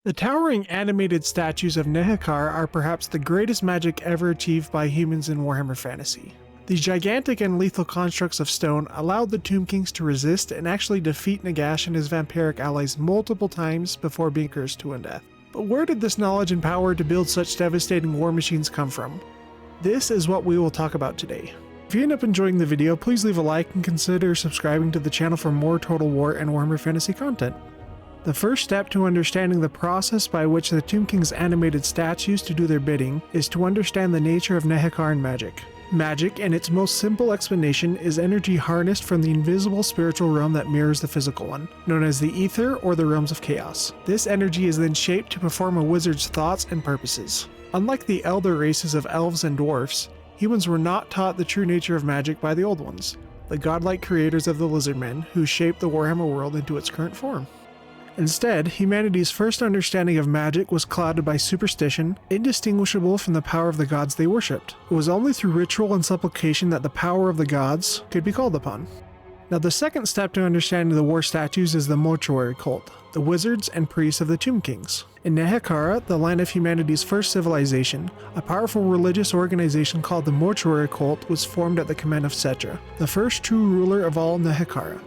The towering animated statues of Nehekar are perhaps the greatest magic ever achieved by humans in Warhammer Fantasy. These gigantic and lethal constructs of stone allowed the Tomb Kings to resist and actually defeat Nagash and his vampiric allies multiple times before being cursed to undeath. But where did this knowledge and power to build such devastating war machines come from? This is what we will talk about today. If you end up enjoying the video, please leave a like and consider subscribing to the channel for more Total War and Warhammer Fantasy content. The first step to understanding the process by which the Tomb Kings animated statues to do their bidding is to understand the nature of Nehekaran magic. Magic, in its most simple explanation, is energy harnessed from the invisible spiritual realm that mirrors the physical one, known as the Ether or the Realms of Chaos. This energy is then shaped to perform a wizard's thoughts and purposes. Unlike the elder races of elves and dwarfs, humans were not taught the true nature of magic by the Old Ones, the godlike creators of the Lizardmen who shaped the Warhammer world into its current form. Instead, humanity's first understanding of magic was clouded by superstition, indistinguishable from the power of the gods they worshipped. It was only through ritual and supplication that the power of the gods could be called upon. Now, the second step to understanding the war statues is the mortuary cult, the wizards and priests of the Tomb Kings. In Nehekara, the land of humanity's first civilization, a powerful religious organization called the mortuary cult was formed at the command of Setra, the first true ruler of all Nehekara.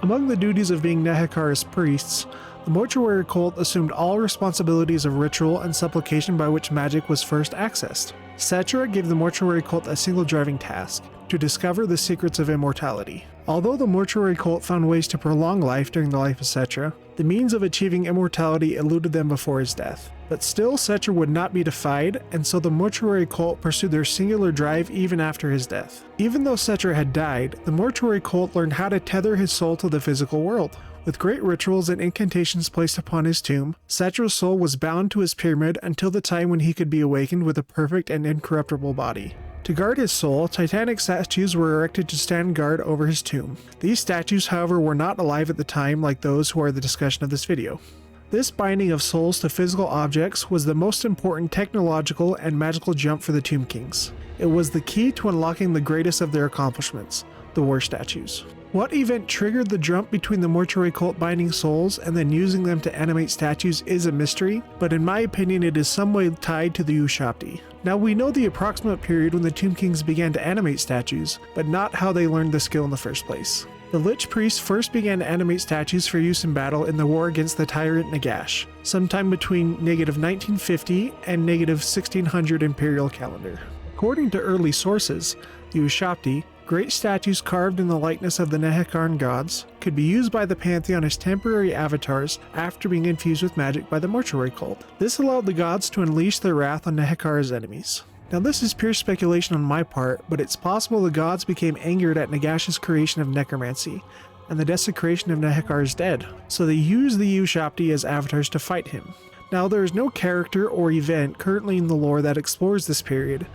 Among the duties of being Nehekara's priests, the mortuary cult assumed all responsibilities of ritual and supplication by which magic was first accessed. Setra gave the mortuary cult a single driving task: to discover the secrets of immortality. Although the mortuary cult found ways to prolong life during the life of Setra, the means of achieving immortality eluded them before his death. But still, Setra would not be defied, and so the mortuary cult pursued their singular drive even after his death. Even though Setra had died, the mortuary cult learned how to tether his soul to the physical world. With great rituals and incantations placed upon his tomb, Setra's soul was bound to his pyramid until the time when he could be awakened with a perfect and incorruptible body. To guard his soul, titanic statues were erected to stand guard over his tomb. These statues, however, were not alive at the time like those who are the discussion of this video. This binding of souls to physical objects was the most important technological and magical jump for the Tomb Kings. It was the key to unlocking the greatest of their accomplishments, the war statues. What event triggered the jump between the mortuary cult binding souls and then using them to animate statues is a mystery, but in my opinion it is some way tied to the Ushabti. Now, we know the approximate period when the Tomb Kings began to animate statues, but not how they learned the skill in the first place. The Lich Priests first began to animate statues for use in battle in the war against the tyrant Nagash, sometime between -1950 and -1600 Imperial calendar. According to early sources, the Ushabti, great statues carved in the likeness of the Nehekaran gods, could be used by the Pantheon as temporary avatars after being infused with magic by the mortuary cult. This allowed the gods to unleash their wrath on Nehekara's enemies. Now, this is pure speculation on my part, but it's possible the gods became angered at Nagash's creation of necromancy and the desecration of Nehekara's dead, so they used the Ushabti as avatars to fight him. Now, there is no character or event currently in the lore that explores this period,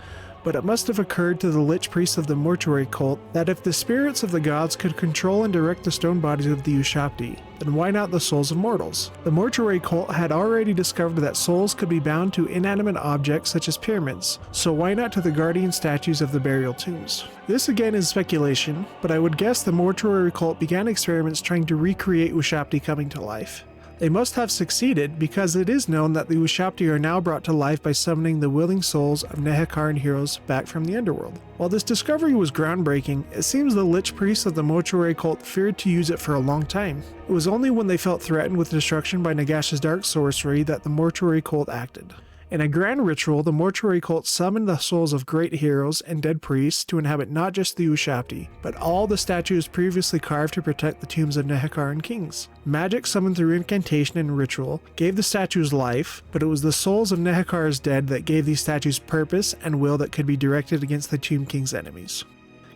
but it must have occurred to the Lich Priests of the mortuary cult that if the spirits of the gods could control and direct the stone bodies of the Ushabti, then why not the souls of mortals? The mortuary cult had already discovered that souls could be bound to inanimate objects such as pyramids, so why not to the guardian statues of the burial tombs? This again is speculation, but I would guess the mortuary cult began experiments trying to recreate Ushabti coming to life. They must have succeeded because it is known that the Ushabti are now brought to life by summoning the willing souls of Nehekaran heroes back from the underworld. While this discovery was groundbreaking, it seems the Lich Priests of the mortuary cult feared to use it for a long time. It was only when they felt threatened with destruction by Nagash's dark sorcery that the mortuary cult acted. In a grand ritual, the mortuary cult summoned the souls of great heroes and dead priests to inhabit not just the Ushabti, but all the statues previously carved to protect the tombs of Nehekaran kings. Magic summoned through incantation and ritual gave the statues life, but it was the souls of Nehekara's dead that gave these statues purpose and will that could be directed against the Tomb King's enemies.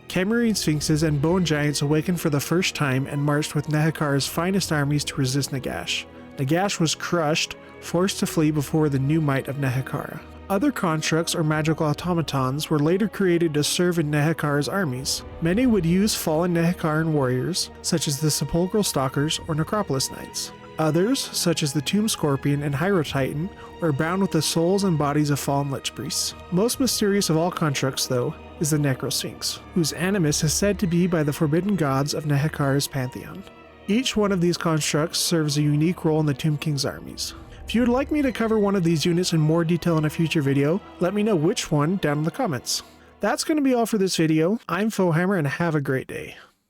Camarine sphinxes and bone giants awakened for the first time and marched with Nehekara's finest armies to resist Nagash. Nagash was crushed, forced to flee before the new might of Nehekara. Other constructs or magical automatons were later created to serve in Nehekara's armies. Many would use fallen Nehekaran warriors, such as the Sepulchral Stalkers or Necropolis Knights. Others, such as the Tomb Scorpion and Hierotitan, were bound with the souls and bodies of fallen Lich Priests. Most mysterious of all constructs, though, is the Necrosphinx, whose animus is said to be by the forbidden gods of Nehekara's pantheon. Each one of these constructs serves a unique role in the Tomb King's armies. If you would like me to cover one of these units in more detail in a future video, let me know which one down in the comments. That's going to be all for this video. I'm Warhammer and have a great day.